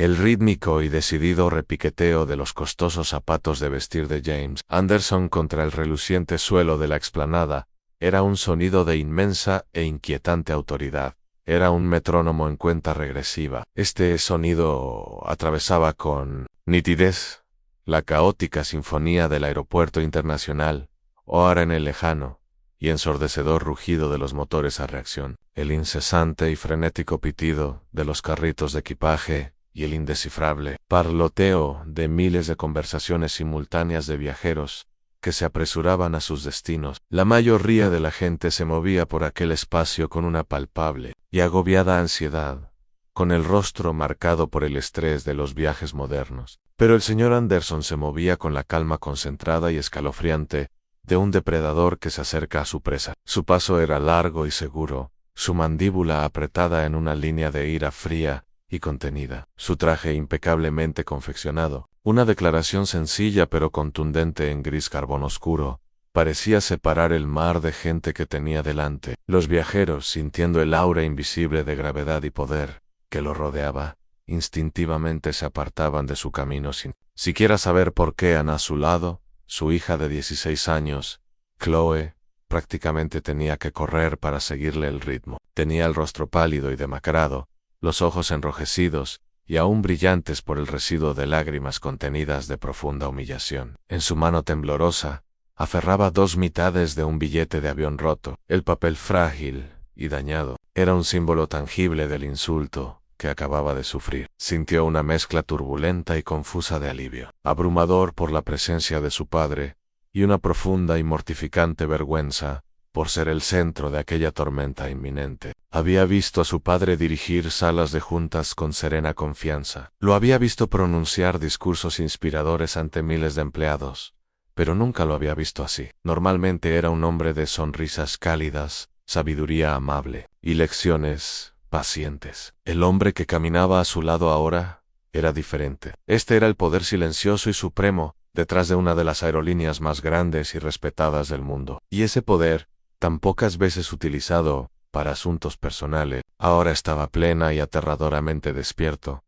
El rítmico y decidido repiqueteo de los costosos zapatos de vestir de James Anderson contra el reluciente suelo de la explanada era un sonido de inmensa e inquietante autoridad. Era un metrónomo en cuenta regresiva. Este sonido atravesaba con nitidez la caótica sinfonía del aeropuerto internacional, o ahora en el lejano y ensordecedor rugido de los motores a reacción, el incesante y frenético pitido de los carritos de equipaje y el indescifrable parloteo de miles de conversaciones simultáneas de viajeros que se apresuraban a sus destinos. La mayoría de la gente se movía por aquel espacio con una palpable y agobiada ansiedad, con el rostro marcado por el estrés de los viajes modernos. Pero el señor Anderson se movía con la calma concentrada y escalofriante de un depredador que se acerca a su presa. Su paso era largo y seguro, su mandíbula apretada en una línea de ira fría y contenida, su traje impecablemente confeccionado, una declaración sencilla pero contundente en gris carbón oscuro, parecía separar el mar de gente que tenía delante. Los viajeros, sintiendo el aura invisible de gravedad y poder que lo rodeaba, instintivamente se apartaban de su camino sin siquiera saber por qué. A su lado, su hija de 16 años, Chloe, prácticamente tenía que correr para seguirle el ritmo. Tenía el rostro pálido y demacrado, los ojos enrojecidos y aún brillantes por el residuo de lágrimas contenidas de profunda humillación. En su mano temblorosa, aferraba 2 mitades de un billete de avión roto. El papel frágil y dañado era un símbolo tangible del insulto que acababa de sufrir. Sintió una mezcla turbulenta y confusa de alivio, abrumador por la presencia de su padre, y una profunda y mortificante vergüenza por ser el centro de aquella tormenta inminente. Había visto a su padre dirigir salas de juntas con serena confianza. Lo había visto pronunciar discursos inspiradores ante miles de empleados, pero nunca lo había visto así. Normalmente era un hombre de sonrisas cálidas, sabiduría amable y lecciones pacientes. El hombre que caminaba a su lado ahora era diferente. Este era el poder silencioso y supremo detrás de una de las aerolíneas más grandes y respetadas del mundo. Y ese poder, tan pocas veces utilizado para asuntos personales, ahora estaba plena y aterradoramente despierto.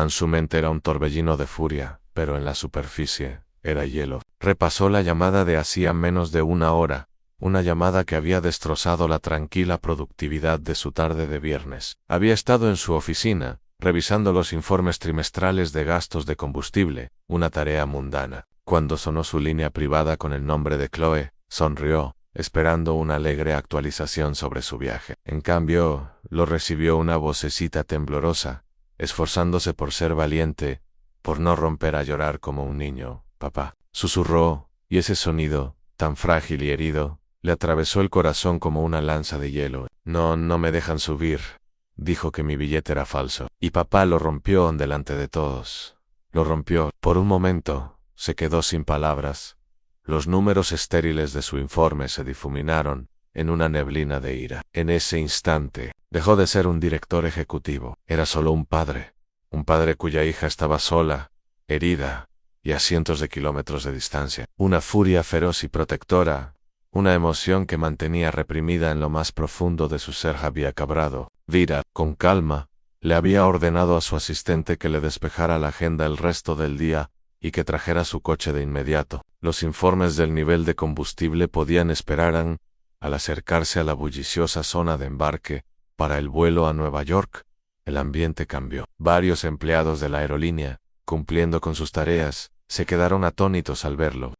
Su mente era un torbellino de furia, pero en la superficie era hielo. Repasó la llamada de hacía menos de una hora, una llamada que había destrozado la tranquila productividad de su tarde de viernes. Había estado en su oficina, revisando los informes trimestrales de gastos de combustible, una tarea mundana. Cuando sonó su línea privada con el nombre de Chloe, sonrió, esperando una alegre actualización sobre su viaje. En cambio, lo recibió una vocecita temblorosa, esforzándose por ser valiente, por no romper a llorar como un niño. «Papá», susurró, y ese sonido, tan frágil y herido, le atravesó el corazón como una lanza de hielo. No me dejan subir», dijo que mi billete era falso. Y papá lo rompió delante de todos. Lo rompió. Por un momento, se quedó sin palabras. Los números estériles de su informe se difuminaron en una neblina de ira. En ese instante, dejó de ser un director ejecutivo. Era solo un padre cuya hija estaba sola, herida, y a cientos de kilómetros de distancia. Una furia feroz y protectora, una emoción que mantenía reprimida en lo más profundo de su ser había cabrado. Vira, con calma, le había ordenado a su asistente que le despejara la agenda el resto del día y que trajera su coche de inmediato. Los informes del nivel de combustible podían esperar. Al acercarse a la bulliciosa zona de embarque para el vuelo a Nueva York, el ambiente cambió. Varios empleados de la aerolínea, cumpliendo con sus tareas, se quedaron atónitos al verlo.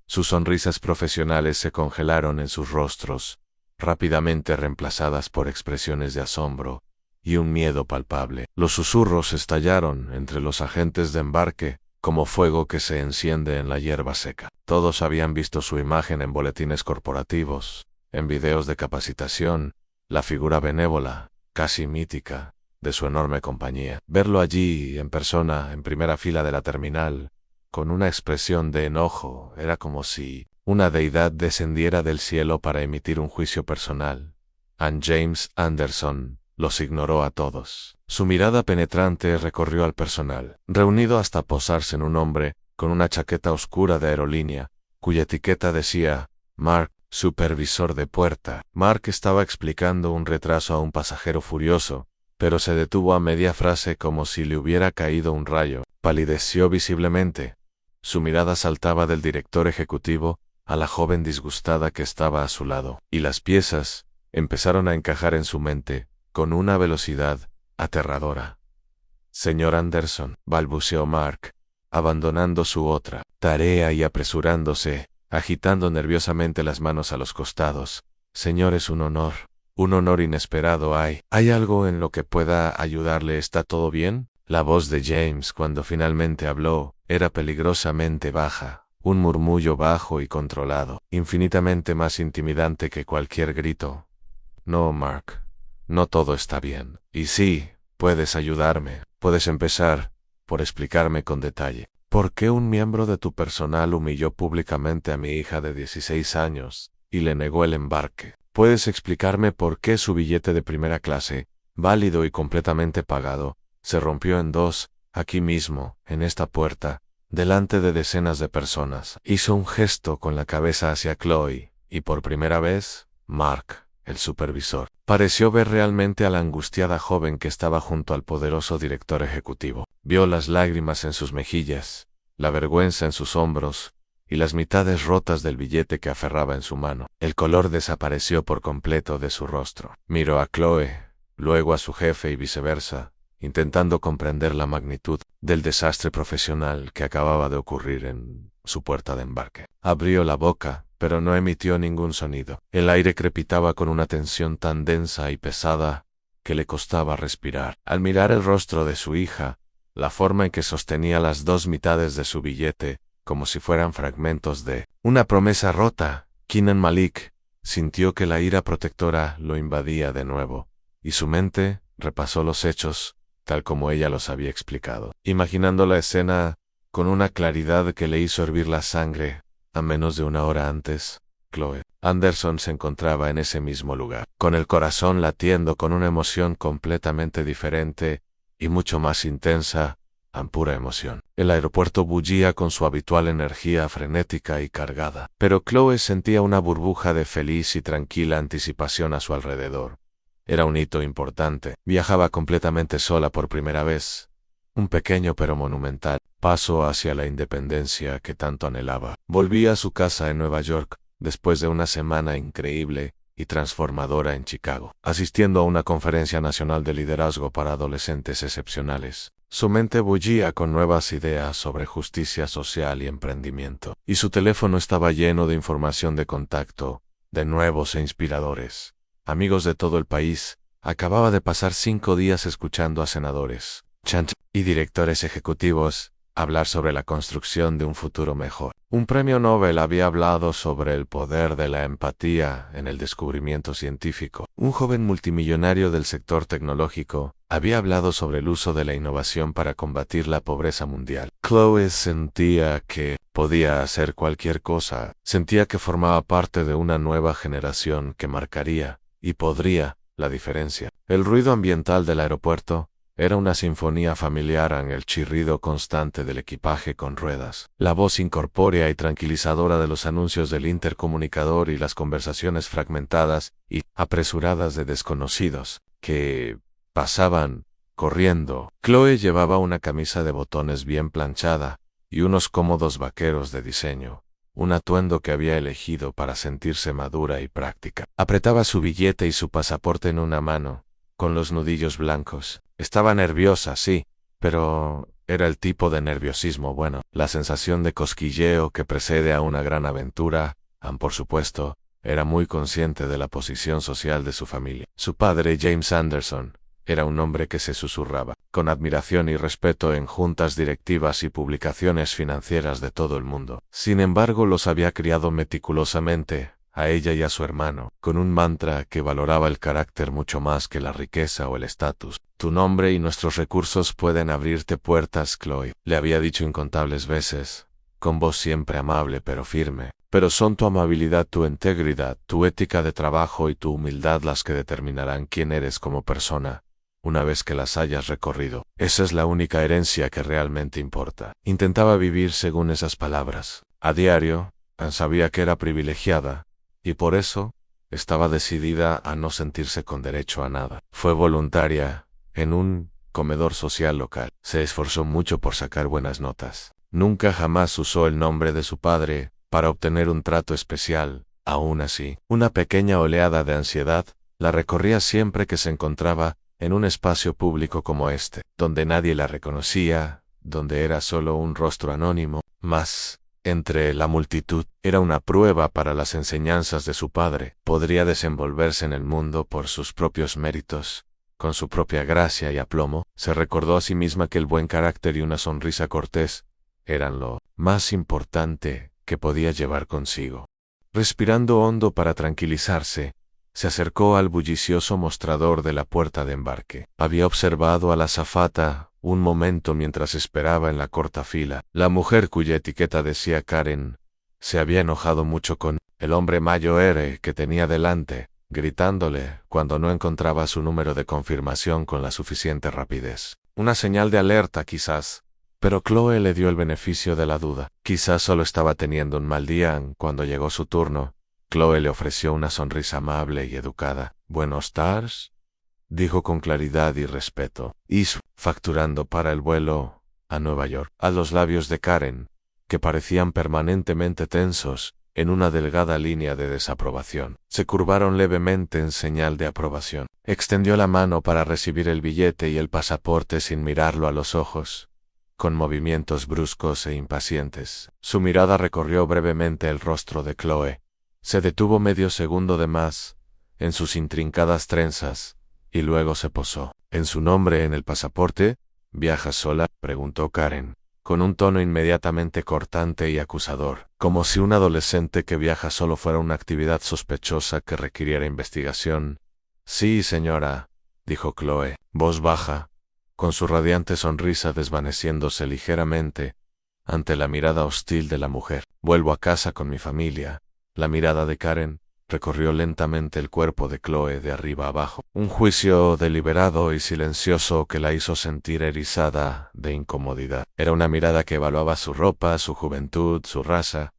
Sus sonrisas profesionales se congelaron en sus rostros, rápidamente reemplazadas por expresiones de asombro y un miedo palpable. Los susurros estallaron entre los agentes de embarque, como fuego que se enciende en la hierba seca. Todos habían visto su imagen en boletines corporativos, en videos de capacitación, la figura benévola, casi mítica, de su enorme compañía. Verlo allí, en persona, en primera fila de la terminal, con una expresión de enojo, era como si una deidad descendiera del cielo para emitir un juicio personal. James Anderson los ignoró a todos. Su mirada penetrante recorrió al personal, reunido hasta posarse en un hombre con una chaqueta oscura de aerolínea, cuya etiqueta decía «Mark, supervisor de puerta». Mark estaba explicando un retraso a un pasajero furioso, pero se detuvo a media frase como si le hubiera caído un rayo. Palideció visiblemente. Su mirada saltaba del director ejecutivo a la joven disgustada que estaba a su lado, y las piezas empezaron a encajar en su mente con una velocidad aterradora. Señor Anderson, balbuceó Mark, abandonando su otra tarea y apresurándose, agitando nerviosamente las manos a los costados. Señor, es un honor inesperado. ¿Hay algo en lo que pueda ayudarle? ¿Está todo bien? La voz de James, cuando finalmente habló, era peligrosamente baja, un murmullo bajo y controlado, infinitamente más intimidante que cualquier grito. No, Mark, no todo está bien. Y sí, puedes ayudarme. Puedes empezar por explicarme con detalle por qué un miembro de tu personal humilló públicamente a mi hija de 16 años y le negó el embarque. Puedes explicarme por qué su billete de primera clase, válido y completamente pagado, se rompió en dos, aquí mismo, en esta puerta, delante de decenas de personas. Hizo un gesto con la cabeza hacia Chloe, y por primera vez, Mark, el supervisor, pareció ver realmente a la angustiada joven que estaba junto al poderoso director ejecutivo. Vio las lágrimas en sus mejillas, la vergüenza en sus hombros, y las mitades rotas del billete que aferraba en su mano. El color desapareció por completo de su rostro. Miró a Chloe, luego a su jefe y viceversa, intentando comprender la magnitud del desastre profesional que acababa de ocurrir en su puerta de embarque. Abrió la boca, pero no emitió ningún sonido. El aire crepitaba con una tensión tan densa y pesada que le costaba respirar. Al mirar el rostro de su hija, la forma en que sostenía las dos mitades de su billete, como si fueran fragmentos de una promesa rota, Keenan Malik sintió que la ira protectora lo invadía de nuevo, y su mente repasó los hechos tal como ella los había explicado, imaginando la escena con una claridad que le hizo hervir la sangre. A menos de una hora antes, Chloe Anderson se encontraba en ese mismo lugar, con el corazón latiendo con una emoción completamente diferente y mucho más intensa, a pura emoción. El aeropuerto bullía con su habitual energía frenética y cargada, pero Chloe sentía una burbuja de feliz y tranquila anticipación a su alrededor. Era un hito importante. Viajaba completamente sola por primera vez. Un pequeño pero monumental paso hacia la independencia que tanto anhelaba. Volvía a su casa en Nueva York, después de una semana increíble y transformadora en Chicago, asistiendo a una conferencia nacional de liderazgo para adolescentes excepcionales. Su mente bullía con nuevas ideas sobre justicia social y emprendimiento, y su teléfono estaba lleno de información de contacto, de nuevos e inspiradores amigos de todo el país. Acababa de pasar 5 días escuchando a senadores, y directores ejecutivos hablar sobre la construcción de un futuro mejor. Un premio Nobel había hablado sobre el poder de la empatía en el descubrimiento científico. Un joven multimillonario del sector tecnológico había hablado sobre el uso de la innovación para combatir la pobreza mundial. Chloe sentía que podía hacer cualquier cosa. Sentía que formaba parte de una nueva generación que marcaría, y podría, la diferencia. El ruido ambiental del aeropuerto era una sinfonía familiar en el chirrido constante del equipaje con ruedas, la voz incorpórea y tranquilizadora de los anuncios del intercomunicador y las conversaciones fragmentadas y apresuradas de desconocidos que pasaban corriendo. Chloe llevaba una camisa de botones bien planchada y unos cómodos vaqueros de diseño, un atuendo que había elegido para sentirse madura y práctica. Apretaba su billete y su pasaporte en una mano, con los nudillos blancos. Estaba nerviosa, sí, pero era el tipo de nerviosismo bueno. La sensación de cosquilleo que precede a una gran aventura. Por supuesto, era muy consciente de la posición social de su familia. Su padre, James Anderson, era un hombre que se susurraba con admiración y respeto en juntas directivas y publicaciones financieras de todo el mundo. Sin embargo, los había criado meticulosamente, a ella y a su hermano, con un mantra que valoraba el carácter mucho más que la riqueza o el estatus. Tu nombre y nuestros recursos pueden abrirte puertas, Chloe, le había dicho incontables veces, con voz siempre amable pero firme. Pero son tu amabilidad, tu integridad, tu ética de trabajo y tu humildad las que determinarán quién eres como persona, una vez que las hayas recorrido. Esa es la única herencia que realmente importa. Intentaba vivir según esas palabras. A diario, sabía que era privilegiada, y por eso estaba decidida a no sentirse con derecho a nada. Fue voluntaria, en un comedor social local. Se esforzó mucho por sacar buenas notas. Nunca jamás usó el nombre de su padre para obtener un trato especial. Aún así, una pequeña oleada de ansiedad la recorría siempre que se encontraba en un espacio público como este, donde nadie la reconocía, donde era solo un rostro anónimo, mas, entre la multitud, era una prueba para las enseñanzas de su padre. Podría desenvolverse en el mundo por sus propios méritos, con su propia gracia y aplomo. Se recordó a sí misma que el buen carácter y una sonrisa cortés eran lo más importante que podía llevar consigo. Respirando hondo para tranquilizarse, se acercó al bullicioso mostrador de la puerta de embarque. Había observado a la azafata un momento mientras esperaba en la corta fila. La mujer cuya etiqueta decía Karen se había enojado mucho con el hombre mayor que tenía delante, gritándole cuando no encontraba su número de confirmación con la suficiente rapidez. Una señal de alerta quizás, pero Chloe le dio el beneficio de la duda. Quizás solo estaba teniendo un mal día. Cuando llegó su turno, Chloe le ofreció una sonrisa amable y educada. «Buenos días», dijo con claridad y respeto. «¿Is facturando para el vuelo a Nueva York?» A los labios de Karen, que parecían permanentemente tensos, en una delgada línea de desaprobación, se curvaron levemente en señal de aprobación. Extendió la mano para recibir el billete y el pasaporte sin mirarlo a los ojos, con movimientos bruscos e impacientes. Su mirada recorrió brevemente el rostro de Chloe. Se detuvo medio segundo de más en sus intrincadas trenzas, y luego se posó. «¿En su nombre en el pasaporte? ¿Viaja sola?», preguntó Karen, con un tono inmediatamente cortante y acusador, como si un adolescente que viaja solo fuera una actividad sospechosa que requiriera investigación. «Sí, señora», dijo Chloe, voz baja, con su radiante sonrisa desvaneciéndose ligeramente ante la mirada hostil de la mujer. «Vuelvo a casa con mi familia». La mirada de Karen recorrió lentamente el cuerpo de Chloe de arriba abajo, un juicio deliberado y silencioso que la hizo sentir erizada de incomodidad. Era una mirada que evaluaba su ropa, su juventud, su raza,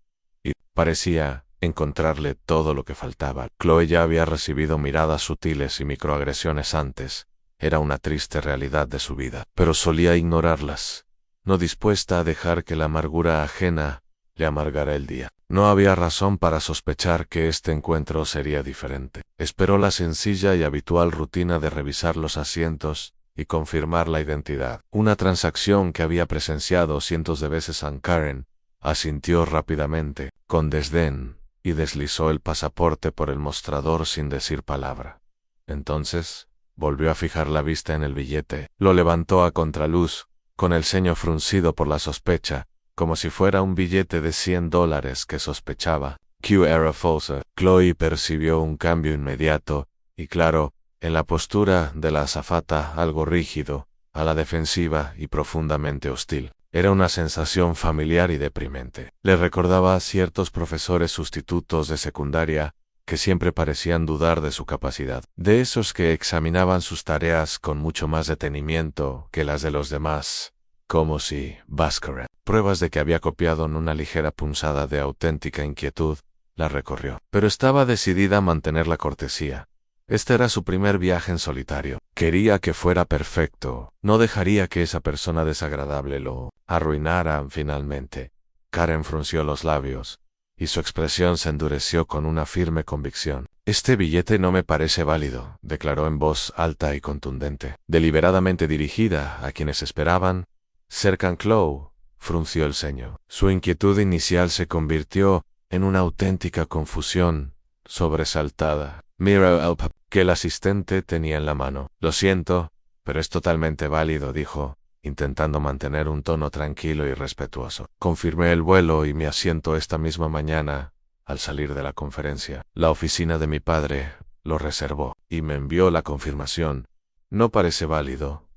y parecía encontrarle todo lo que faltaba. Chloe ya había recibido miradas sutiles y microagresiones antes. Era una triste realidad de su vida, pero solía ignorarlas, no dispuesta a dejar que la amargura ajena le amargara el día. No había razón para sospechar que este encuentro sería diferente. Esperó la sencilla y habitual rutina de revisar los asientos y confirmar la identidad. Una transacción que había presenciado cientos de veces en Karen. Asintió rápidamente, con desdén, y deslizó el pasaporte por el mostrador sin decir palabra. Entonces, volvió a fijar la vista en el billete. Lo levantó a contraluz, con el ceño fruncido por la sospecha, como si fuera un billete de $100 que sospechaba. «Q era falsa». Chloe percibió un cambio inmediato, y claro, en la postura de la azafata, algo rígido, a la defensiva y profundamente hostil. Era una sensación familiar y deprimente. Le recordaba a ciertos profesores sustitutos de secundaria que siempre parecían dudar de su capacidad, de esos que examinaban sus tareas con mucho más detenimiento que las de los demás, como si Bhaskara, pruebas de que había copiado en una ligera punzada de auténtica inquietud, la recorrió. Pero estaba decidida a mantener la cortesía. Este era su primer viaje en solitario. Quería que fuera perfecto. No dejaría que esa persona desagradable lo arruinara finalmente. Karen frunció los labios, y su expresión se endureció con una firme convicción. «Este billete no me parece válido», declaró en voz alta y contundente, deliberadamente dirigida a quienes esperaban. Cercan Chloe frunció el ceño. Su inquietud inicial se convirtió en una auténtica confusión sobresaltada. «Mira el papel que el asistente tenía en la mano». «Lo siento, pero es totalmente válido», dijo, intentando mantener un tono tranquilo y respetuoso. «Confirmé el vuelo y mi asiento esta misma mañana al salir de la conferencia. La oficina de mi padre lo reservó y me envió la confirmación». «No parece válido»,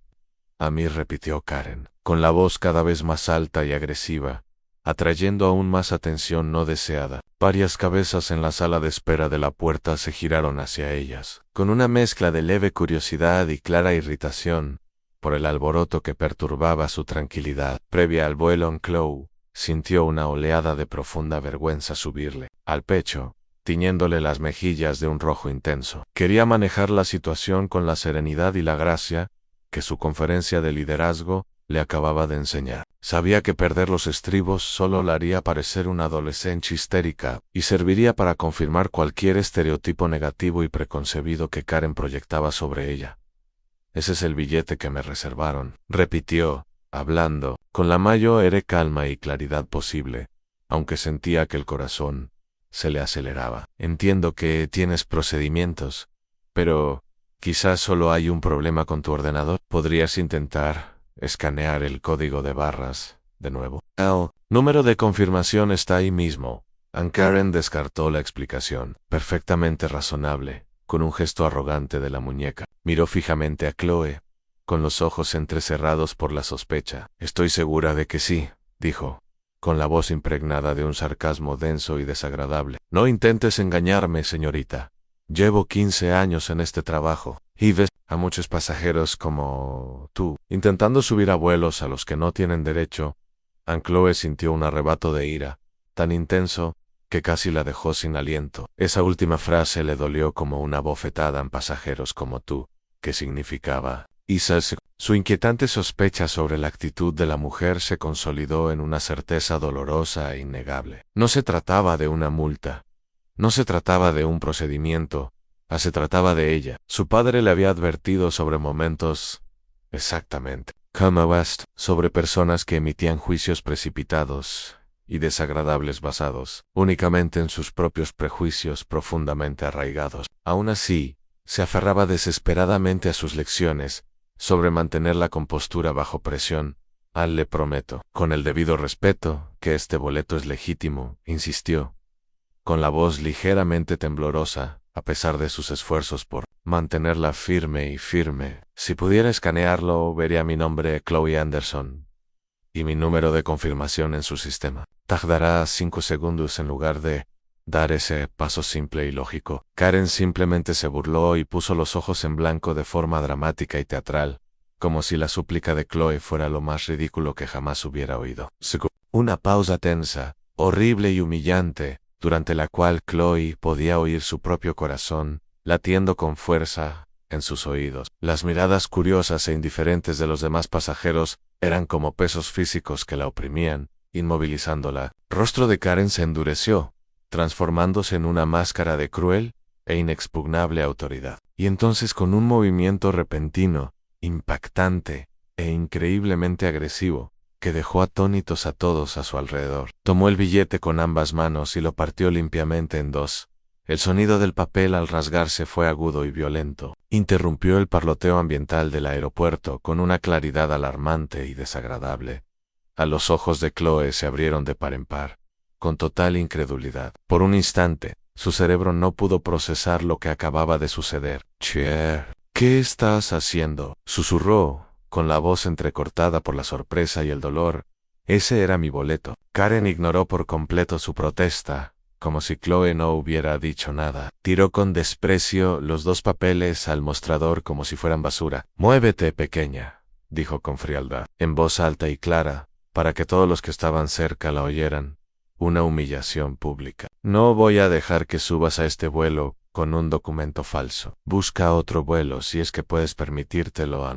a mí, repitió Karen, con la voz cada vez más alta y agresiva, atrayendo aún más atención no deseada. Varias cabezas en la sala de espera de la puerta se giraron hacia ellas, con una mezcla de leve curiosidad y clara irritación por el alboroto que perturbaba su tranquilidad. Previa al vuelo en Chloe, sintió una oleada de profunda vergüenza subirle al pecho, tiñéndole las mejillas de un rojo intenso. Quería manejar la situación con la serenidad y la gracia que su conferencia de liderazgo le acababa de enseñar. Sabía que perder los estribos solo la haría parecer una adolescente histérica y serviría para confirmar cualquier estereotipo negativo y preconcebido que Karen proyectaba sobre ella. Ese es el billete que me reservaron, repitió, hablando, con la mayor calma y claridad posible, aunque sentía que el corazón se le aceleraba. Entiendo que tienes procedimientos, pero quizás solo hay un problema con tu ordenador. ¿Podrías intentar escanear el código de barras de nuevo? El número de confirmación está ahí mismo. Karen descartó la explicación, perfectamente razonable, con un gesto arrogante de la muñeca. Miró fijamente a Chloe, con los ojos entrecerrados por la sospecha. Estoy segura de que sí, dijo, con la voz impregnada de un sarcasmo denso y desagradable. No intentes engañarme, señorita. Llevo 15 años en este trabajo, y ves a muchos pasajeros como tú, intentando subir a vuelos a los que no tienen derecho. Chloe sintió un arrebato de ira, tan intenso, que casi la dejó sin aliento. Esa última frase le dolió como una bofetada en pasajeros como tú, que significaba, su inquietante sospecha sobre la actitud de la mujer se consolidó en una certeza dolorosa e innegable. No se trataba de una multa. No se trataba de un procedimiento. Se trataba de ella. Su padre le había advertido sobre momentos, exactamente, como sobre personas que emitían juicios precipitados y desagradables basados únicamente en sus propios prejuicios profundamente arraigados. Aún así, se aferraba desesperadamente a sus lecciones sobre mantener la compostura bajo presión. Le prometo, con el debido respeto, que este boleto es legítimo, insistió, con la voz ligeramente temblorosa, a pesar de sus esfuerzos por mantenerla firme y firme. Si pudiera escanearlo, vería mi nombre, Chloe Anderson, y mi número de confirmación en su sistema. Tardará 5 segundos en lugar de dar ese paso simple y lógico. Karen simplemente se burló y puso los ojos en blanco de forma dramática y teatral, como si la súplica de Chloe fuera lo más ridículo que jamás hubiera oído. Una pausa tensa, horrible y humillante, durante la cual Chloe podía oír su propio corazón, latiendo con fuerza en sus oídos. Las miradas curiosas e indiferentes de los demás pasajeros eran como pesos físicos que la oprimían, inmovilizándola. El rostro de Karen se endureció, transformándose en una máscara de cruel e inexpugnable autoridad. Y entonces, con un movimiento repentino, impactante e increíblemente agresivo, que dejó atónitos a todos a su alrededor, tomó el billete con ambas manos y lo partió limpiamente en dos. El sonido del papel al rasgarse fue agudo y violento. Interrumpió el parloteo ambiental del aeropuerto con una claridad alarmante y desagradable. Los ojos de Chloe se abrieron de par en par, con total incredulidad. Por un instante, su cerebro no pudo procesar lo que acababa de suceder. «Cher, ¿qué estás haciendo?», susurró, con la voz entrecortada por la sorpresa y el dolor. «Ese era mi boleto». Karen ignoró por completo su protesta, como si Chloe no hubiera dicho nada. Tiró con desprecio los 2 papeles al mostrador como si fueran basura. «Muévete, pequeña», dijo con frialdad, en voz alta y clara, para que todos los que estaban cerca la oyeran. Una humillación pública. «No voy a dejar que subas a este vuelo con un documento falso. Busca otro vuelo si es que puedes permitírtelo».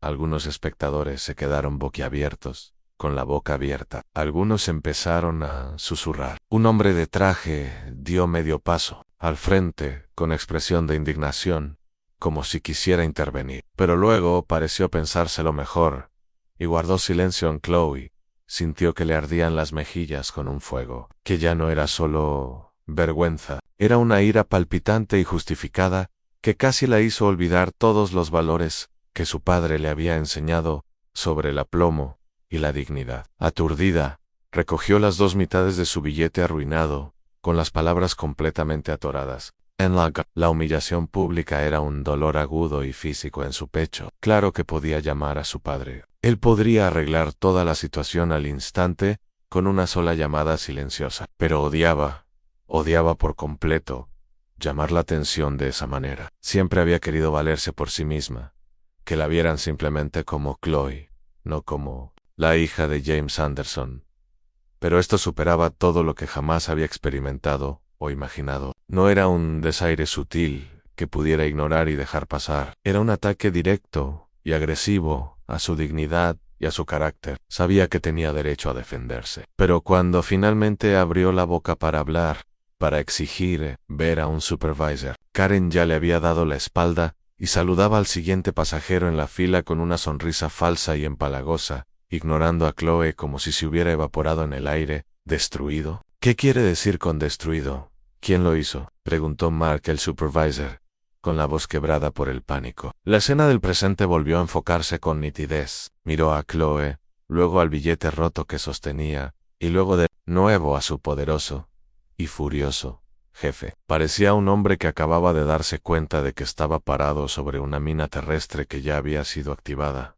Algunos espectadores se quedaron boquiabiertos, con la boca abierta. Algunos empezaron a susurrar. Un hombre de traje dio medio paso al frente, con expresión de indignación, como si quisiera intervenir. Pero luego pareció pensárselo mejor, y guardó silencio en Chloe. Sintió que le ardían las mejillas con un fuego, que ya no era solo vergüenza, era una ira palpitante y justificada, que casi la hizo olvidar todos los valores que su padre le había enseñado sobre el aplomo y la dignidad. Aturdida, recogió las 2 mitades de su billete arruinado, con las palabras completamente atoradas. La humillación pública era un dolor agudo y físico en su pecho. Claro que podía llamar a su padre. Él podría arreglar toda la situación al instante con una sola llamada silenciosa. Pero odiaba por completo llamar la atención de esa manera. Siempre había querido valerse por sí misma, que la vieran simplemente como Chloe, no como la hija de James Anderson. Pero esto superaba todo lo que jamás había experimentado o imaginado. No era un desaire sutil que pudiera ignorar y dejar pasar. Era un ataque directo, y agresivo, a su dignidad y a su carácter. Sabía que tenía derecho a defenderse. Pero cuando finalmente abrió la boca para hablar, para exigir ver a un supervisor, Karen ya le había dado la espalda y saludaba al siguiente pasajero en la fila con una sonrisa falsa y empalagosa, ignorando a Chloe como si se hubiera evaporado en el aire. ¿Destruido? ¿Qué quiere decir con destruido? ¿Quién lo hizo?, preguntó Mark el supervisor, con la voz quebrada por el pánico. La escena del presente volvió a enfocarse con nitidez. Miró a Chloe, luego al billete roto que sostenía, y luego de nuevo a su poderoso y furioso jefe. Parecía un hombre que acababa de darse cuenta de que estaba parado sobre una mina terrestre que ya había sido activada.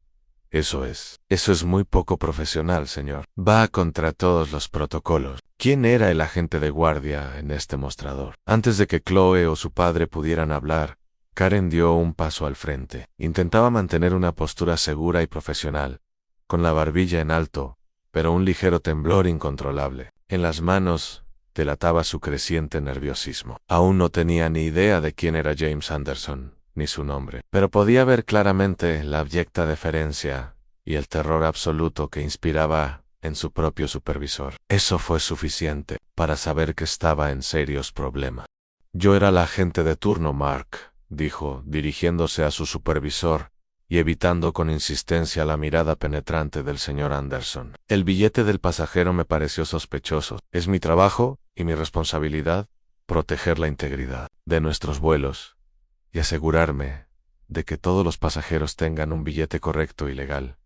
Eso es muy poco profesional, señor. Va contra todos los protocolos. ¿Quién era el agente de guardia en este mostrador? Antes de que Chloe o su padre pudieran hablar, Karen dio un paso al frente. Intentaba mantener una postura segura y profesional, con la barbilla en alto, pero un ligero temblor incontrolable en las manos delataba su creciente nerviosismo. Aún no tenía ni idea de quién era James Anderson, ni su nombre, pero podía ver claramente la abyecta deferencia y el terror absoluto que inspiraba en su propio supervisor. Eso fue suficiente para saber que estaba en serios problemas. Yo era la agente de turno, Mark, dijo, dirigiéndose a su supervisor y evitando con insistencia la mirada penetrante del señor Anderson. El billete del pasajero me pareció sospechoso. Es mi trabajo y mi responsabilidad proteger la integridad de nuestros vuelos y asegurarme de que todos los pasajeros tengan un billete correcto y legal.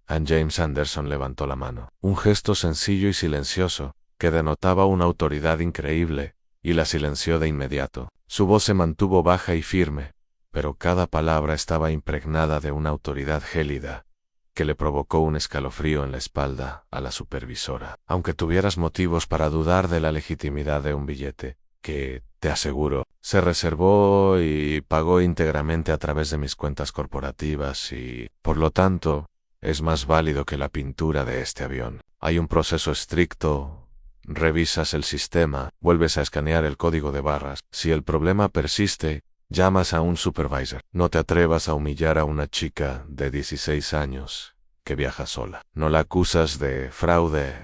James Anderson levantó la mano. Un gesto sencillo y silencioso, que denotaba una autoridad increíble, y la silenció de inmediato. Su voz se mantuvo baja y firme, pero cada palabra estaba impregnada de una autoridad gélida, que le provocó un escalofrío en la espalda a la supervisora. Aunque tuvieras motivos para dudar de la legitimidad de un billete, que, te aseguro, se reservó y pagó íntegramente a través de mis cuentas corporativas y, por lo tanto, es más válido que la pintura de este avión. Hay un proceso estricto, revisas el sistema, vuelves a escanear el código de barras. Si el problema persiste, llamas a un supervisor. No te atrevas a humillar a una chica de 16 años que viaja sola. No la acusas de fraude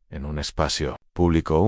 en un espacio público.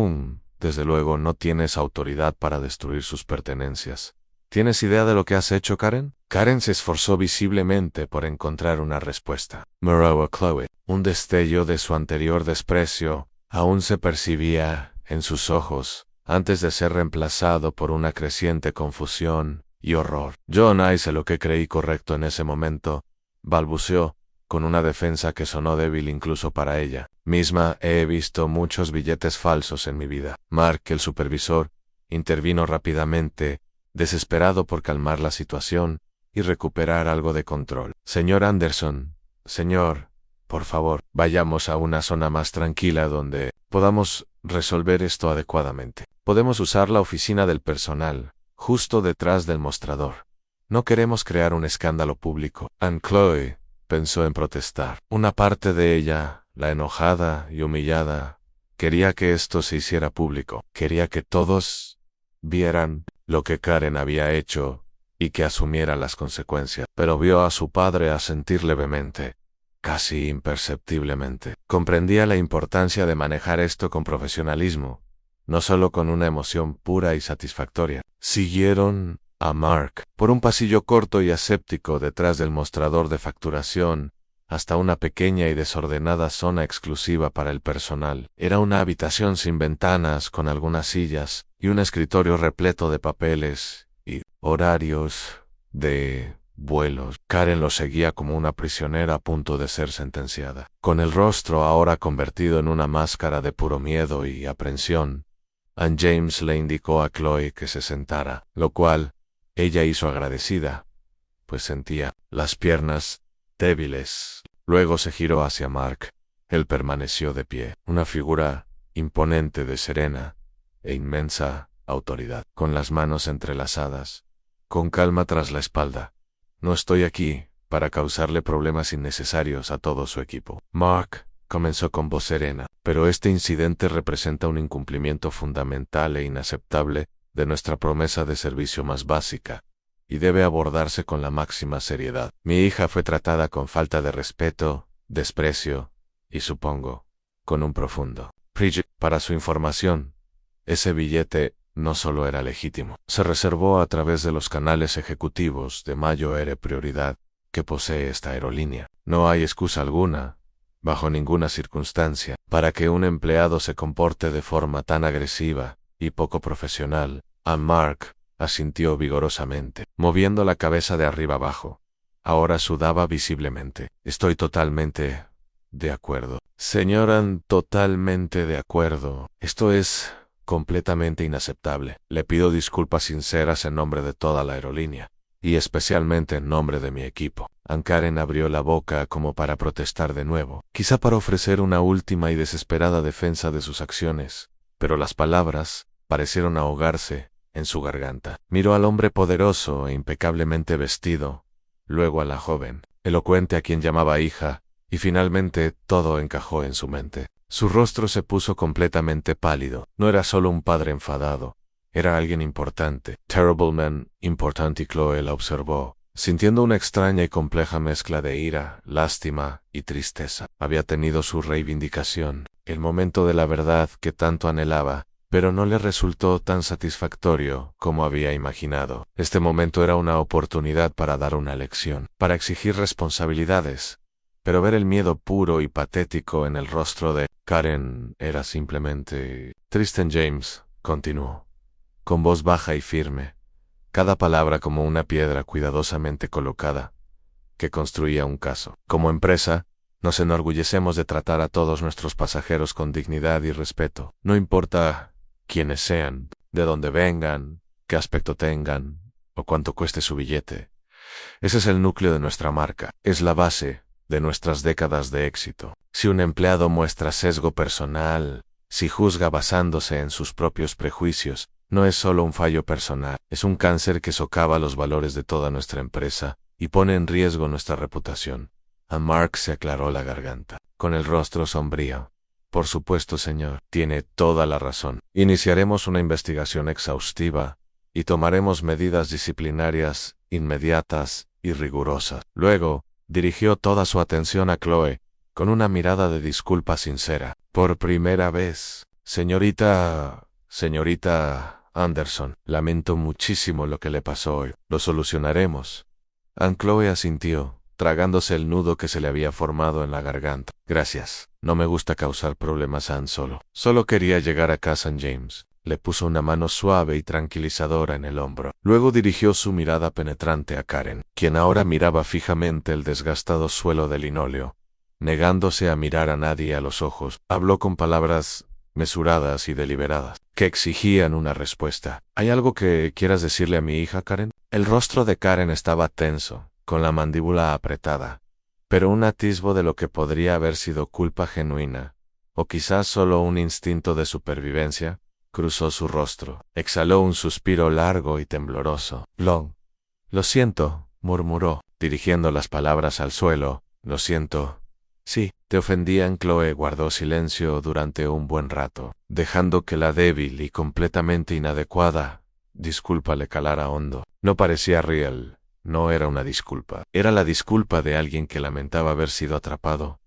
Desde luego, no tienes autoridad para destruir sus pertenencias. ¿Tienes idea de lo que has hecho, Karen? Karen se esforzó visiblemente por encontrar una respuesta. Miró a Chloe. Un destello de su anterior desprecio aún se percibía en sus ojos, antes de ser reemplazado por una creciente confusión y horror. Yo no hice lo que creí correcto en ese momento, balbuceó, con una defensa que sonó débil incluso para ella misma. He visto muchos billetes falsos en mi vida. Mark, el supervisor, intervino rápidamente, desesperado por calmar la situación y recuperar algo de control. Señor Anderson, señor, por favor, vayamos a una zona más tranquila donde podamos resolver esto adecuadamente. Podemos usar la oficina del personal, justo detrás del mostrador. No queremos crear un escándalo público. Chloe pensó en protestar. Una parte de ella, la enojada y humillada, quería que esto se hiciera público. Quería que todos vieran lo que Karen había hecho y que asumiera las consecuencias. Pero vio a su padre asentir levemente, casi imperceptiblemente. Comprendía la importancia de manejar esto con profesionalismo, no solo con una emoción pura y satisfactoria. Siguieron a Mark por un pasillo corto y aséptico detrás del mostrador de facturación, hasta una pequeña y desordenada zona exclusiva para el personal. Era una habitación sin ventanas, con algunas sillas y un escritorio repleto de papeles y horarios de vuelos. Karen lo seguía como una prisionera a punto de ser sentenciada. Con el rostro ahora convertido en una máscara de puro miedo y aprensión, James le indicó a Chloe que se sentara, lo cual ella hizo agradecida, pues sentía las piernas débiles. Luego se giró hacia Mark. Él permaneció de pie, una figura imponente de serena e inmensa autoridad, con las manos entrelazadas, con calma tras la espalda. No estoy aquí para causarle problemas innecesarios a todo su equipo. Mark comenzó con voz serena, pero este incidente representa un incumplimiento fundamental e inaceptable de nuestra promesa de servicio más básica, y debe abordarse con la máxima seriedad. Mi hija fue tratada con falta de respeto, desprecio y, supongo, con un profundo prejuicio. Para su información, ese billete no solo era legítimo, se reservó a través de los canales ejecutivos de Mayo Air Prioridad que posee esta aerolínea. No hay excusa alguna, bajo ninguna circunstancia, para que un empleado se comporte de forma tan agresiva y poco profesional. Mark asintió vigorosamente, moviendo la cabeza de arriba abajo. Ahora sudaba visiblemente. Estoy totalmente de acuerdo. Señora, totalmente de acuerdo. Esto es completamente inaceptable. Le pido disculpas sinceras en nombre de toda la aerolínea, y especialmente en nombre de mi equipo. Karen abrió la boca como para protestar de nuevo, quizá para ofrecer una última y desesperada defensa de sus acciones, pero las palabras parecieron ahogarse en su garganta. Miró al hombre poderoso e impecablemente vestido, luego a la joven, elocuente a quien llamaba hija, y finalmente todo encajó en su mente. Su rostro se puso completamente pálido. No era solo un padre enfadado, era alguien importante. Terrible man, importante, y Chloe la observó, sintiendo una extraña y compleja mezcla de ira, lástima y tristeza. Había tenido su reivindicación, el momento de la verdad que tanto anhelaba, pero no le resultó tan satisfactorio como había imaginado. Este momento era una oportunidad para dar una lección, para exigir responsabilidades, pero ver el miedo puro y patético en el rostro de Karen era simplemente... Tristan James, continuó, con voz baja y firme, cada palabra como una piedra cuidadosamente colocada, que construía un caso. Como empresa, nos enorgullecemos de tratar a todos nuestros pasajeros con dignidad y respeto. No importa quiénes sean, de dónde vengan, qué aspecto tengan, o cuánto cueste su billete. Ese es el núcleo de nuestra marca, es la base de nuestras décadas de éxito. Si un empleado muestra sesgo personal, si juzga basándose en sus propios prejuicios, no es solo un fallo personal, es un cáncer que socava los valores de toda nuestra empresa y pone en riesgo nuestra reputación. A Mark se aclaró la garganta, con el rostro sombrío. Por supuesto, señor, tiene toda la razón. Iniciaremos una investigación exhaustiva y tomaremos medidas disciplinarias inmediatas y rigurosas. Luego, dirigió toda su atención a Chloe, con una mirada de disculpa sincera. Por primera vez, señorita Anderson, lamento muchísimo lo que le pasó hoy. Lo solucionaremos. Chloe asintió, tragándose el nudo que se le había formado en la garganta. Gracias. No me gusta causar problemas a Solo. Solo quería llegar a casa, James. Le puso una mano suave y tranquilizadora en el hombro. Luego dirigió su mirada penetrante a Karen, quien ahora miraba fijamente el desgastado suelo de linóleo, negándose a mirar a nadie a los ojos. Habló con palabras mesuradas y deliberadas, que exigían una respuesta. ¿Hay algo que quieras decirle a mi hija, Karen? El rostro de Karen estaba tenso, con la mandíbula apretada, pero un atisbo de lo que podría haber sido culpa genuina, o quizás solo un instinto de supervivencia, cruzó su rostro. Exhaló un suspiro largo y tembloroso. Lo siento, murmuró, dirigiendo las palabras al suelo. Lo siento. Sí, te ofendían. Chloe guardó silencio durante un buen rato, dejando que la débil y completamente inadecuada disculpa le calara hondo. No parecía real, no era una disculpa. Era la disculpa de alguien que lamentaba haber sido atrapado,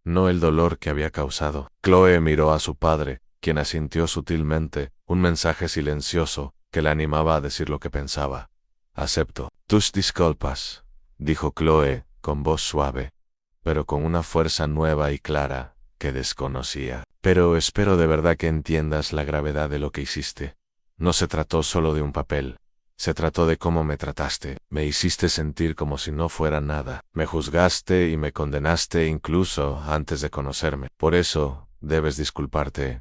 no el dolor que había causado. Chloe miró a su padre, quien asintió sutilmente, un mensaje silencioso que le animaba a decir lo que pensaba. Acepto. Tus disculpas, dijo Chloe, con voz suave, pero con una fuerza nueva y clara que desconocía. Pero espero de verdad que entiendas la gravedad de lo que hiciste. No se trató solo de un papel. Se trató de cómo me trataste. Me hiciste sentir como si no fuera nada. Me juzgaste y me condenaste incluso antes de conocerme. Por eso, debes disculparte.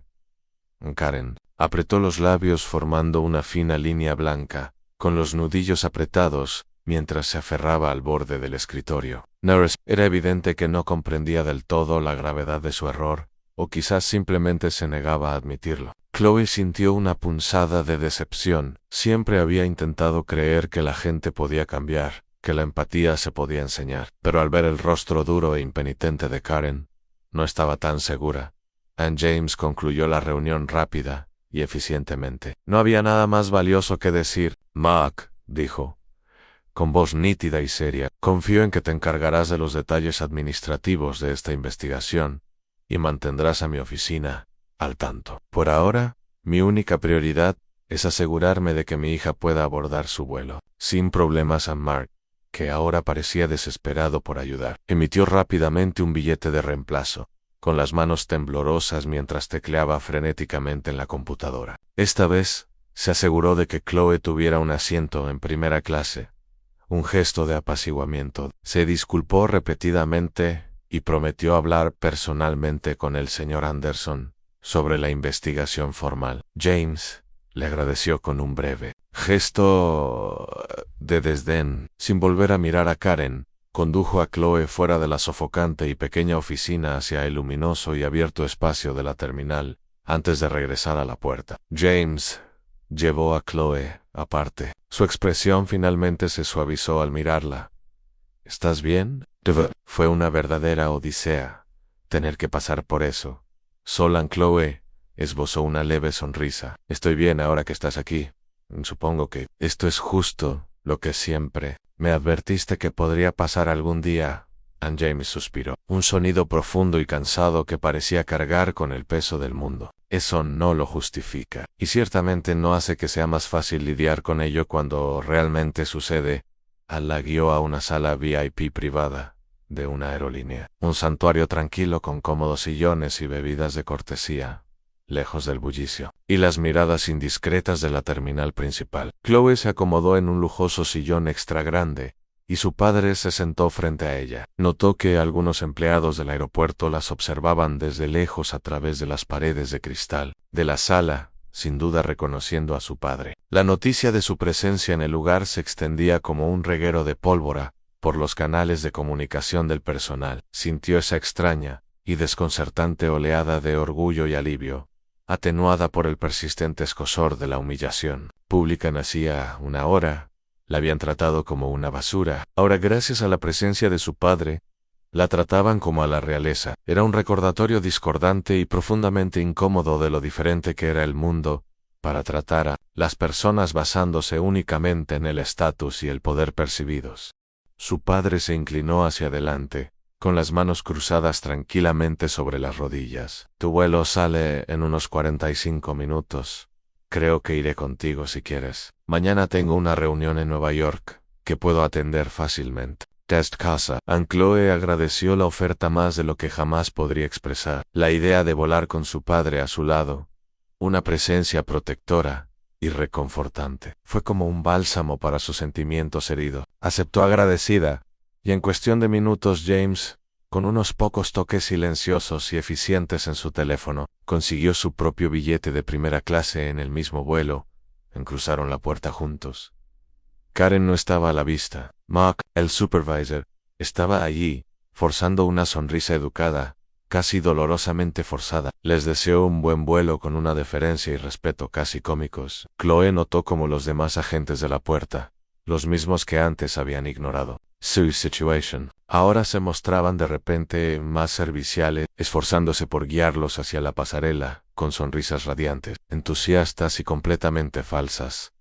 Karen apretó los labios formando una fina línea blanca, con los nudillos apretados, mientras se aferraba al borde del escritorio. Nurse, era evidente que no comprendía del todo la gravedad de su error, o quizás simplemente se negaba a admitirlo. Chloe sintió una punzada de decepción. Siempre había intentado creer que la gente podía cambiar, que la empatía se podía enseñar, pero al ver el rostro duro e impenitente de Karen, no estaba tan segura. James concluyó la reunión rápida y eficientemente. No había nada más valioso que decir. Mark, dijo, con voz nítida y seria. Confío en que te encargarás de los detalles administrativos de esta investigación y mantendrás a mi oficina al tanto. Por ahora, mi única prioridad es asegurarme de que mi hija pueda abordar su vuelo sin problemas. A Mark, que ahora parecía desesperado por ayudar, emitió rápidamente un billete de reemplazo, con las manos temblorosas mientras tecleaba frenéticamente en la computadora. Esta vez, se aseguró de que Chloe tuviera un asiento en primera clase, un gesto de apaciguamiento. Se disculpó repetidamente y prometió hablar personalmente con el señor Anderson sobre la investigación formal. James le agradeció con un breve gesto de desdén. Sin volver a mirar a Karen, condujo a Chloe fuera de la sofocante y pequeña oficina hacia el luminoso y abierto espacio de la terminal, antes de regresar a la puerta. James llevó a Chloe aparte. Su expresión finalmente se suavizó al mirarla. ¿Estás bien? Fue una verdadera odisea tener que pasar por eso. Sola Chloe esbozó una leve sonrisa. Estoy bien ahora que estás aquí. Supongo que esto es justo lo que siempre me advertiste que podría pasar algún día. James suspiró. Un sonido profundo y cansado que parecía cargar con el peso del mundo. Eso no lo justifica, y ciertamente no hace que sea más fácil lidiar con ello cuando realmente sucede. La guió a una sala VIP privada de una aerolínea. Un santuario tranquilo con cómodos sillones y bebidas de cortesía, lejos del bullicio y las miradas indiscretas de la terminal principal. Chloe se acomodó en un lujoso sillón extra grande, y su padre se sentó frente a ella. Notó que algunos empleados del aeropuerto las observaban desde lejos a través de las paredes de cristal de la sala, sin duda reconociendo a su padre. La noticia de su presencia en el lugar se extendía como un reguero de pólvora por los canales de comunicación del personal. Sintió esa extraña y desconcertante oleada de orgullo y alivio, atenuada por el persistente escozor de la humillación pública. Hacía una hora la habían tratado como una basura. Ahora, gracias a la presencia de su padre, la trataban como a la realeza. Era un recordatorio discordante y profundamente incómodo de lo diferente que era el mundo para tratar a las personas basándose únicamente en el estatus y el poder percibidos. Su padre se inclinó hacia adelante, con las manos cruzadas tranquilamente sobre las rodillas. Tu vuelo sale en unos 45 minutos. Creo que iré contigo si quieres. Mañana tengo una reunión en Nueva York que puedo atender fácilmente. Test casa. Chloe agradeció la oferta más de lo que jamás podría expresar. La idea de volar con su padre a su lado, una presencia protectora y reconfortante, fue como un bálsamo para sus sentimientos heridos. Aceptó agradecida, y en cuestión de minutos James, con unos pocos toques silenciosos y eficientes en su teléfono, consiguió su propio billete de primera clase en el mismo vuelo. Cruzaron la puerta juntos. Karen no estaba a la vista. Mark, el supervisor, estaba allí, forzando una sonrisa educada, casi dolorosamente forzada. Les deseó un buen vuelo con una deferencia y respeto casi cómicos. Chloe notó como los demás agentes de la puerta, los mismos que antes habían ignorado su situación, ahora se mostraban de repente más serviciales, esforzándose por guiarlos hacia la pasarela, con sonrisas radiantes, entusiastas y completamente falsas.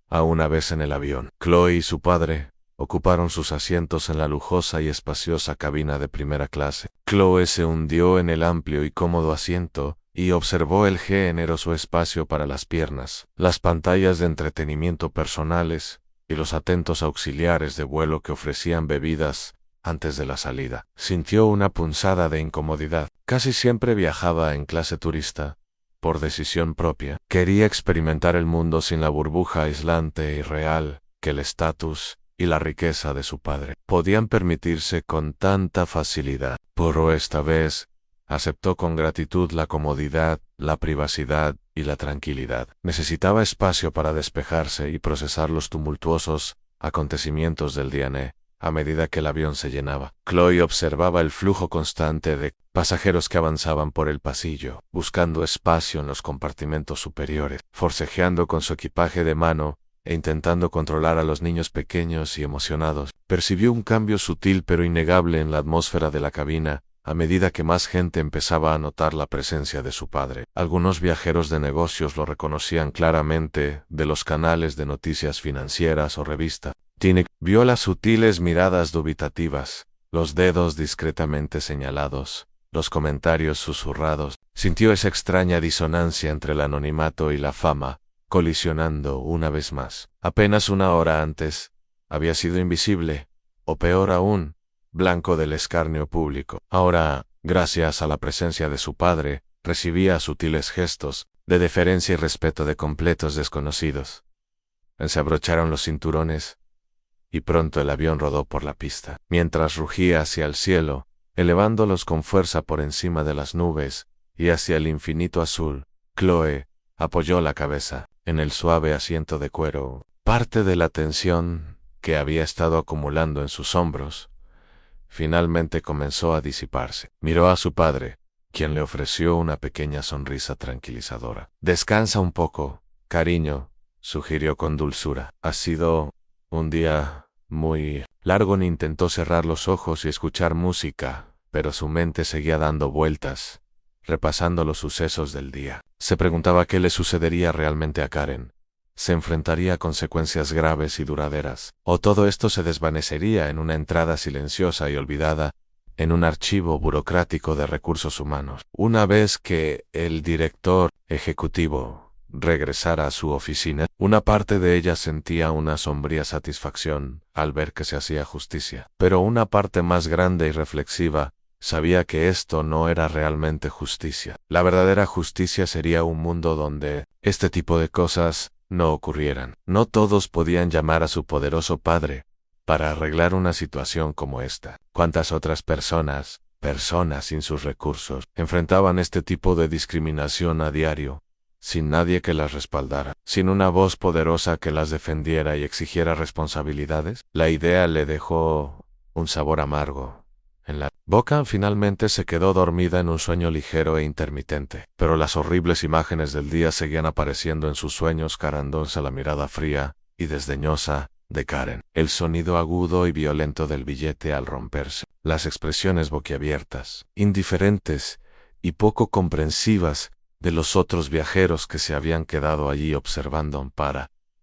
A una vez en el avión, Chloe y su padre ocuparon sus asientos en la lujosa y espaciosa cabina de primera clase. Chloe se hundió en el amplio y cómodo asiento y observó el generoso espacio para las piernas, las pantallas de entretenimiento personales y los atentos auxiliares de vuelo que ofrecían bebidas antes de la salida. Sintió una punzada de incomodidad. Casi siempre viajaba en clase turista, por decisión propia. Quería experimentar el mundo sin la burbuja aislante y real que el estatus y la riqueza de su padre podían permitirse con tanta facilidad. Pero esta vez, aceptó con gratitud la comodidad, la privacidad y la tranquilidad. Necesitaba espacio para despejarse y procesar los tumultuosos acontecimientos del día a medida que el avión se llenaba. Chloe observaba el flujo constante de pasajeros que avanzaban por el pasillo, buscando espacio en los compartimentos superiores, forcejeando con su equipaje de mano e intentando controlar a los niños pequeños y emocionados. Percibió un cambio sutil pero innegable en la atmósfera de la cabina, a medida que más gente empezaba a notar la presencia de su padre. Algunos viajeros de negocios lo reconocían claramente de los canales de noticias financieras o revistas. Tinnick vio las sutiles miradas dubitativas, los dedos discretamente señalados, los comentarios susurrados. Sintió esa extraña disonancia entre el anonimato y la fama, colisionando una vez más. Apenas una hora antes, había sido invisible, o peor aún, blanco del escarnio público. Ahora, gracias a la presencia de su padre, recibía sutiles gestos de deferencia y respeto de completos desconocidos. Se abrocharon los cinturones, y pronto el avión rodó por la pista. Mientras rugía hacia el cielo, elevándolos con fuerza por encima de las nubes y hacia el infinito azul, Chloe apoyó la cabeza en el suave asiento de cuero. Parte de la tensión que había estado acumulando en sus hombros finalmente comenzó a disiparse. Miró a su padre, quien le ofreció una pequeña sonrisa tranquilizadora. «Descansa un poco, cariño», sugirió con dulzura. «Ha sido un día muy largo». Intentó cerrar los ojos y escuchar música, pero su mente seguía dando vueltas, repasando los sucesos del día. Se preguntaba qué le sucedería realmente a Karen. ¿Se enfrentaría a consecuencias graves y duraderas? ¿O todo esto se desvanecería en una entrada silenciosa y olvidada en un archivo burocrático de recursos humanos? Una vez que el director ejecutivo regresara a su oficina, una parte de ella sentía una sombría satisfacción al ver que se hacía justicia. Pero una parte más grande y reflexiva sabía que esto no era realmente justicia. La verdadera justicia sería un mundo donde este tipo de cosas no ocurrieran. No todos podían llamar a su poderoso padre para arreglar una situación como esta. ¿Cuántas otras personas sin sus recursos, enfrentaban este tipo de discriminación a diario, sin nadie que las respaldara, sin una voz poderosa que las defendiera y exigiera responsabilidades? La idea le dejó un sabor amargo en la boca. Finalmente se quedó dormida en un sueño ligero e intermitente, pero las horribles imágenes del día seguían apareciendo en sus sueños, cargándose la mirada fría y desdeñosa de Karen, el sonido agudo y violento del billete al romperse, las expresiones boquiabiertas, indiferentes y poco comprensivas de los otros viajeros que se habían quedado allí observando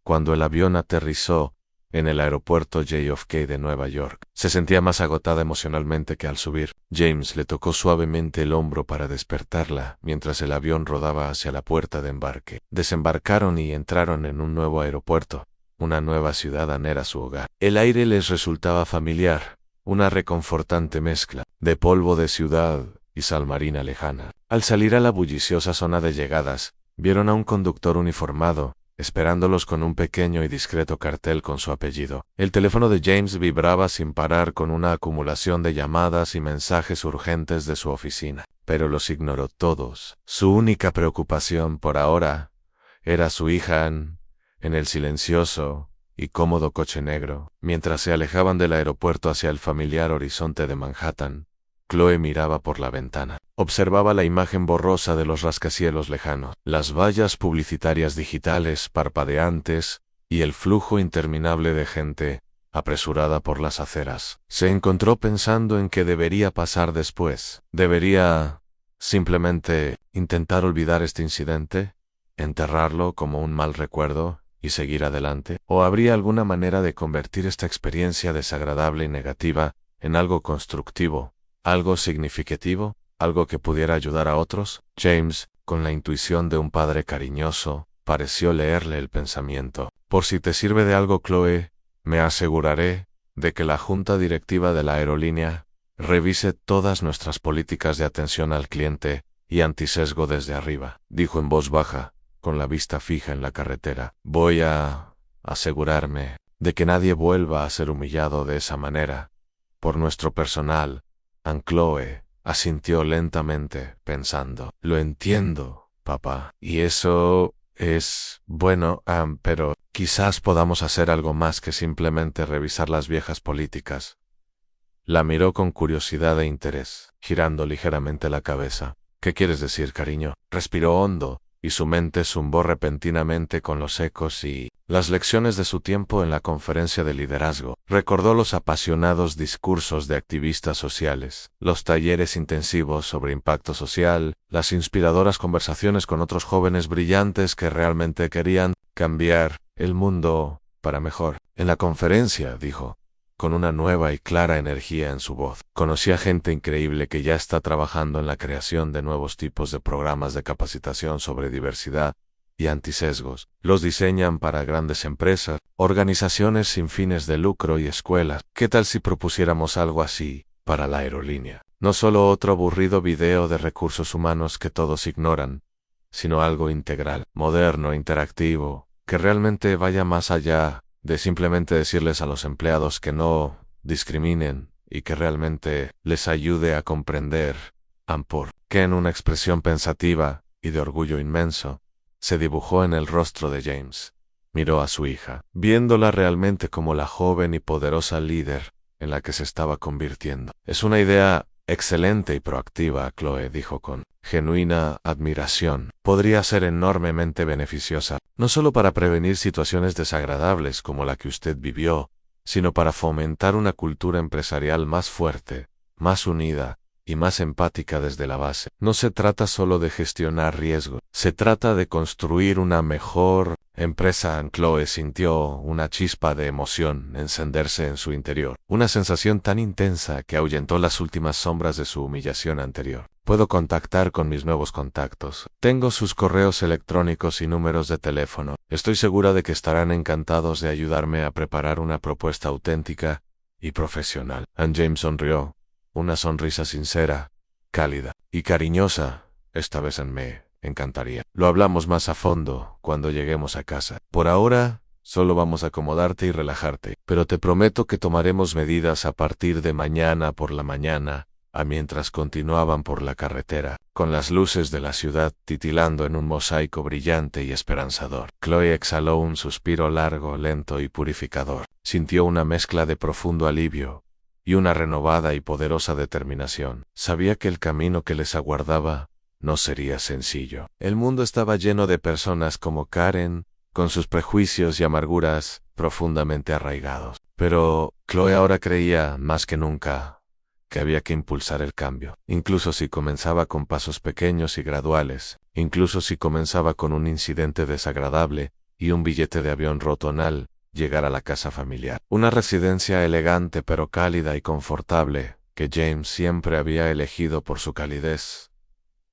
cuando el avión aterrizó en el aeropuerto JFK de Nueva York. Se sentía más agotada emocionalmente que al subir. James le tocó suavemente el hombro para despertarla mientras el avión rodaba hacia la puerta de embarque. Desembarcaron y entraron en un nuevo aeropuerto. Una nueva ciudad era su hogar. El aire les resultaba familiar, una reconfortante mezcla de polvo de ciudad y sal marina lejana. Al salir a la bulliciosa zona de llegadas, vieron a un conductor uniformado, esperándolos con un pequeño y discreto cartel con su apellido. El teléfono de James vibraba sin parar con una acumulación de llamadas y mensajes urgentes de su oficina, pero los ignoró todos. Su única preocupación por ahora era su hija Anne, en el silencioso y cómodo coche negro. Mientras se alejaban del aeropuerto hacia el familiar horizonte de Manhattan, Chloe miraba por la ventana. Observaba la imagen borrosa de los rascacielos lejanos, las vallas publicitarias digitales parpadeantes y el flujo interminable de gente apresurada por las aceras. Se encontró pensando en qué debería pasar después. ¿Debería simplemente intentar olvidar este incidente, enterrarlo como un mal recuerdo y seguir adelante? ¿O habría alguna manera de convertir esta experiencia desagradable y negativa en algo constructivo, algo significativo, algo que pudiera ayudar a otros? James, con la intuición de un padre cariñoso, pareció leerle el pensamiento. Por si te sirve de algo, Chloe, me aseguraré de que la junta directiva de la aerolínea revise todas nuestras políticas de atención al cliente y antisesgo desde arriba, dijo en voz baja, con la vista fija en la carretera. Voy a asegurarme de que nadie vuelva a ser humillado de esa manera por nuestro personal. Chloe asintió lentamente, pensando. Lo entiendo, papá. Y eso es bueno, pero quizás podamos hacer algo más que simplemente revisar las viejas políticas. La miró con curiosidad e interés, girando ligeramente la cabeza. ¿Qué quieres decir, cariño? Respiró hondo, y su mente zumbó repentinamente con los ecos y las lecciones de su tiempo en la conferencia de liderazgo. Recordó los apasionados discursos de activistas sociales, los talleres intensivos sobre impacto social, las inspiradoras conversaciones con otros jóvenes brillantes que realmente querían cambiar el mundo para mejor. En la conferencia, dijo, con una nueva y clara energía en su voz. Conocí a gente increíble que ya está trabajando en la creación de nuevos tipos de programas de capacitación sobre diversidad y antisesgos. Los diseñan para grandes empresas, organizaciones sin fines de lucro y escuelas. ¿Qué tal si propusiéramos algo así para la aerolínea? No solo otro aburrido video de recursos humanos que todos ignoran, sino algo integral, moderno, interactivo, que realmente vaya más allá de simplemente decirles a los empleados que no discriminen y que realmente les ayude a comprender Ampur, que en una expresión pensativa y de orgullo inmenso, se dibujó en el rostro de James. Miró a su hija, viéndola realmente como la joven y poderosa líder en la que se estaba convirtiendo. Es una idea excelente y proactiva, Chloe dijo con genuina admiración. Podría ser enormemente beneficiosa, no solo para prevenir situaciones desagradables como la que usted vivió, sino para fomentar una cultura empresarial más fuerte, más unida y más empática desde la base. No se trata solo de gestionar riesgos, se trata de construir una mejor empresa. Chloe sintió una chispa de emoción encenderse en su interior, una sensación tan intensa que ahuyentó las últimas sombras de su humillación anterior. Puedo contactar con mis nuevos contactos. Tengo sus correos electrónicos y números de teléfono. Estoy segura de que estarán encantados de ayudarme a preparar una propuesta auténtica y profesional. James sonrió. Una sonrisa sincera, cálida y cariñosa. Esta vez me encantaría. Lo hablamos más a fondo cuando lleguemos a casa. Por ahora, solo vamos a acomodarte y relajarte. Pero te prometo que tomaremos medidas a partir de mañana por la mañana, mientras continuaban por la carretera, con las luces de la ciudad titilando en un mosaico brillante y esperanzador. Chloe exhaló un suspiro largo, lento y purificador. Sintió una mezcla de profundo alivio y una renovada y poderosa determinación. Sabía que el camino que les aguardaba no sería sencillo. El mundo estaba lleno de personas como Karen, con sus prejuicios y amarguras profundamente arraigados. Pero Chloe ahora creía, más que nunca, que había que impulsar el cambio, incluso si comenzaba con pasos pequeños y graduales, incluso si comenzaba con un incidente desagradable y un billete de avión roto al llegar a la casa familiar. Una residencia elegante pero cálida y confortable, que James siempre había elegido por su calidez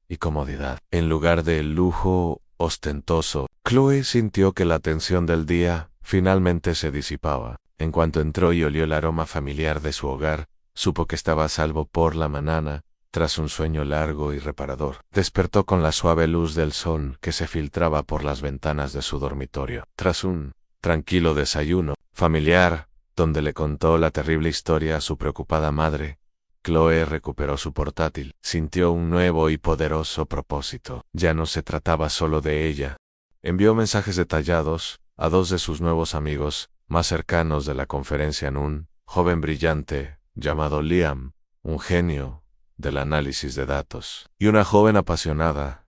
y comodidad. En lugar del lujo ostentoso, Chloe sintió que la tensión del día finalmente se disipaba. En cuanto entró y olió el aroma familiar de su hogar, supo que estaba a salvo por la mañana, tras un sueño largo y reparador. Despertó con la suave luz del sol que se filtraba por las ventanas de su dormitorio. Tras un tranquilo desayuno familiar, donde le contó la terrible historia a su preocupada madre, Chloe recuperó su portátil. Sintió un nuevo y poderoso propósito. Ya no se trataba solo de ella. Envió mensajes detallados a dos de sus nuevos amigos más cercanos de la conferencia, en un joven brillante llamado Liam, un genio del análisis de datos, y una joven apasionada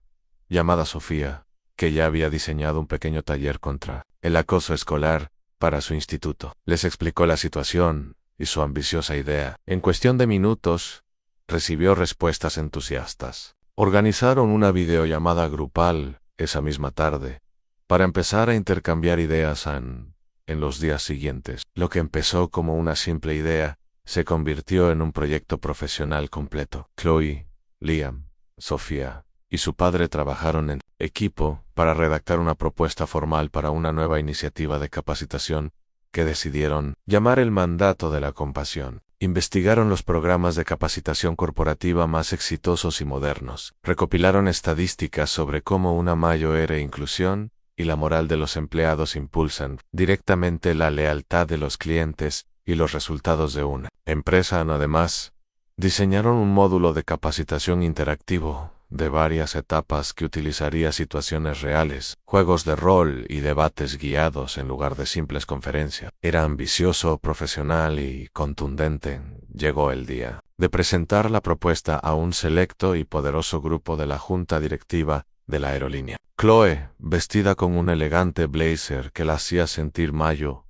llamada Sofía, que ya había diseñado un pequeño taller contra el acoso escolar para su instituto. Les explicó la situación y su ambiciosa idea. En cuestión de minutos, recibió respuestas entusiastas. Organizaron una videollamada grupal esa misma tarde, para empezar a intercambiar ideas en los días siguientes. Lo que empezó como una simple idea se convirtió en un proyecto profesional completo. Chloe, Liam, Sofía y su padre trabajaron en equipo para redactar una propuesta formal para una nueva iniciativa de capacitación que decidieron llamar el mandato de la compasión. Investigaron los programas de capacitación corporativa más exitosos y modernos. Recopilaron estadísticas sobre cómo una mayor inclusión y la moral de los empleados impulsan directamente la lealtad de los clientes y los resultados de una empresa. Además, diseñaron un módulo de capacitación interactivo de varias etapas que utilizaría situaciones reales, juegos de rol y debates guiados en lugar de simples conferencias. Era ambicioso, profesional y contundente. Llegó el día de presentar la propuesta a un selecto y poderoso grupo de la junta directiva de la aerolínea. Chloe, vestida con un elegante blazer que la hacía sentir mayor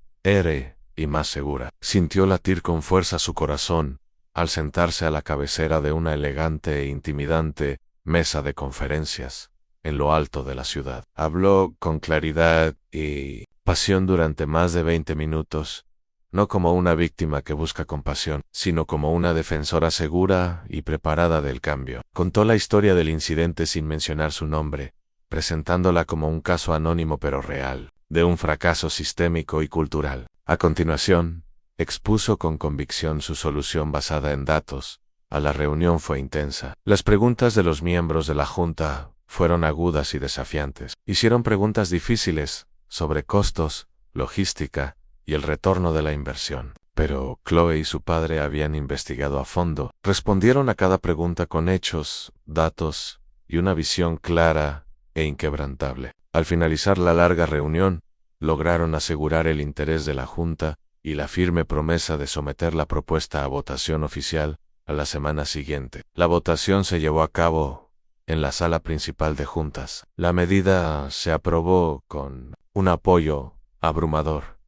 y más segura, sintió latir con fuerza su corazón al sentarse a la cabecera de una elegante e intimidante mesa de conferencias en lo alto de la ciudad. Habló con claridad y pasión durante más de 20 minutos, no como una víctima que busca compasión, sino como una defensora segura y preparada del cambio. Contó la historia del incidente sin mencionar su nombre, presentándola como un caso anónimo pero real, de un fracaso sistémico y cultural. A continuación, expuso con convicción su solución basada en datos. La reunión fue intensa. Las preguntas de los miembros de la Junta fueron agudas y desafiantes. Hicieron preguntas difíciles sobre costos, logística y el retorno de la inversión. Pero Chloe y su padre habían investigado a fondo. Respondieron a cada pregunta con hechos, datos y una visión clara e inquebrantable. Al finalizar la larga reunión, lograron asegurar el interés de la Junta y la firme promesa de someter la propuesta a votación oficial a la semana siguiente. La votación se llevó a cabo en la sala principal de juntas. La medida se aprobó con un apoyo abrumador,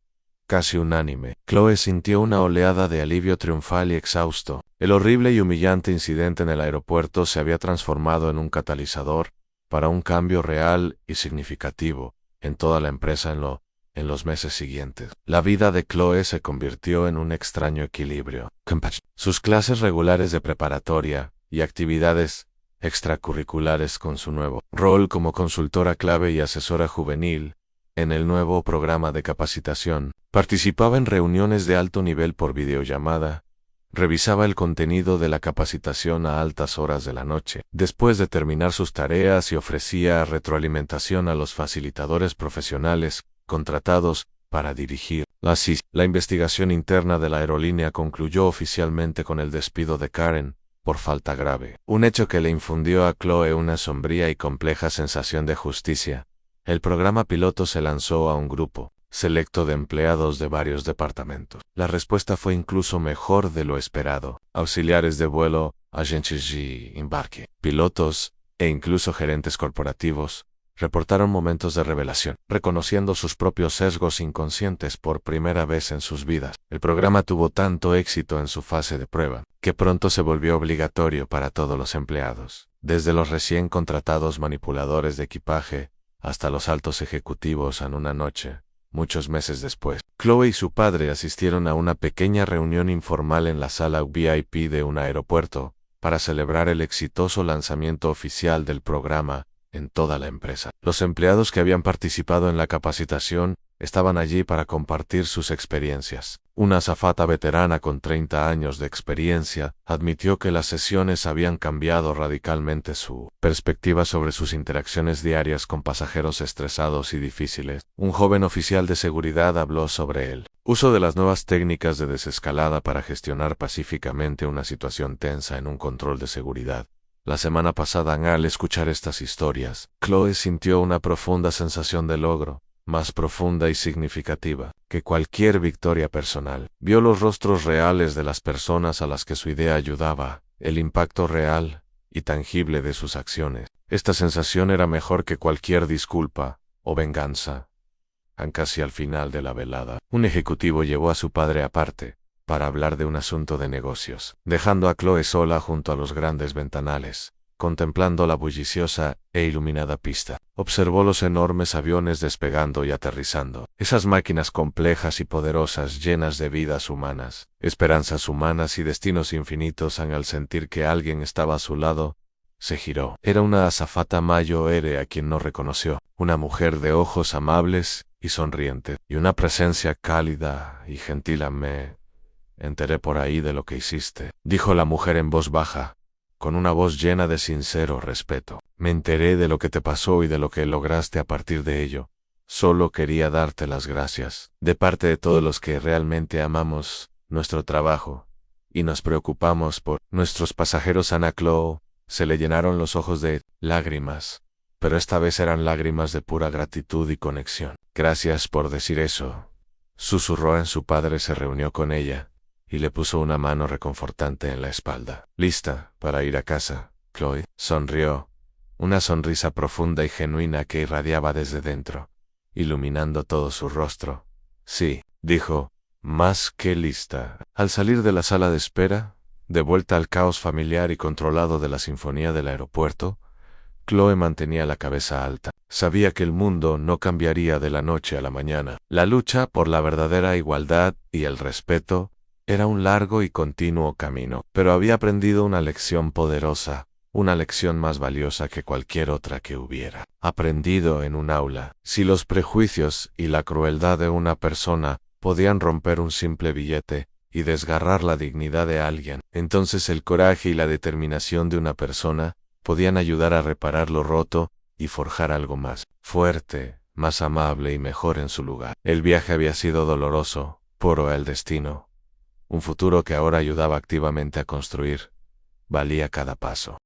casi unánime. Chloe sintió una oleada de alivio triunfal y exhausto. El horrible y humillante incidente en el aeropuerto se había transformado en un catalizador para un cambio real y significativo en toda la empresa en los meses siguientes. La vida de Chloe se convirtió en un extraño equilibrio. Sus clases regulares de preparatoria y actividades extracurriculares con su nuevo rol como consultora clave y asesora juvenil en el nuevo programa de capacitación. Participaba en reuniones de alto nivel por videollamada, revisaba el contenido de la capacitación a altas horas de la noche, después de terminar sus tareas y ofrecía retroalimentación a los facilitadores profesionales contratados para dirigir la CIS. La investigación interna de la aerolínea concluyó oficialmente con el despido de Karen por falta grave, un hecho que le infundió a Chloe una sombría y compleja sensación de justicia. El programa piloto se lanzó a un grupo selecto de empleados de varios departamentos. La respuesta fue incluso mejor de lo esperado. Auxiliares de vuelo, agentes de embarque, pilotos e incluso gerentes corporativos reportaron momentos de revelación, reconociendo sus propios sesgos inconscientes por primera vez en sus vidas. El programa tuvo tanto éxito en su fase de prueba, que pronto se volvió obligatorio para todos los empleados, desde los recién contratados manipuladores de equipaje hasta los altos ejecutivos en una noche. Muchos meses después, Chloe y su padre asistieron a una pequeña reunión informal en la sala VIP de un aeropuerto para celebrar el exitoso lanzamiento oficial del programa en toda la empresa. Los empleados que habían participado en la capacitación estaban allí para compartir sus experiencias. Una azafata veterana con 30 años de experiencia admitió que las sesiones habían cambiado radicalmente su perspectiva sobre sus interacciones diarias con pasajeros estresados y difíciles. Un joven oficial de seguridad habló sobre el uso de las nuevas técnicas de desescalada para gestionar pacíficamente una situación tensa en un control de seguridad. La semana pasada, al escuchar estas historias, Chloe sintió una profunda sensación de logro, más profunda y significativa que cualquier victoria personal. Vio los rostros reales de las personas a las que su idea ayudaba, el impacto real y tangible de sus acciones. Esta sensación era mejor que cualquier disculpa o venganza. Casi al final de la velada, un ejecutivo llevó a su padre aparte para hablar de un asunto de negocios, dejando a Chloe sola junto a los grandes ventanales, contemplando la bulliciosa e iluminada pista. Observó los enormes aviones despegando y aterrizando, esas máquinas complejas y poderosas llenas de vidas humanas, esperanzas humanas y destinos infinitos. Al sentir que alguien estaba a su lado, se giró. Era una azafata mayor a quien no reconoció, una mujer de ojos amables y sonrientes, y una presencia cálida y gentil. Me enteré por ahí de lo que hiciste, dijo la mujer en voz baja, con una voz llena de sincero respeto. Me enteré de lo que te pasó y de lo que lograste a partir de ello. Solo quería darte las gracias, de parte de todos los que realmente amamos nuestro trabajo y nos preocupamos por nuestros pasajeros. Ana Chloe se le llenaron los ojos de lágrimas, pero esta vez eran lágrimas de pura gratitud y conexión. Gracias por decir eso, susurró. En su padre se reunió con ella y le puso una mano reconfortante en la espalda. ¿Lista para ir a casa, Chloe? Sonrió, una sonrisa profunda y genuina que irradiaba desde dentro, iluminando todo su rostro. Sí, dijo, más que lista. Al salir de la sala de espera, de vuelta al caos familiar y controlado de la sinfonía del aeropuerto, Chloe mantenía la cabeza alta. Sabía que el mundo no cambiaría de la noche a la mañana. La lucha por la verdadera igualdad y el respeto era un largo y continuo camino, pero había aprendido una lección poderosa, una lección más valiosa que cualquier otra que hubiera aprendido en un aula. Si los prejuicios y la crueldad de una persona podían romper un simple billete y desgarrar la dignidad de alguien, entonces el coraje y la determinación de una persona podían ayudar a reparar lo roto y forjar algo más fuerte, más amable y mejor en su lugar. El viaje había sido doloroso, pero el destino, un futuro que ahora ayudaba activamente a construir, valía cada paso.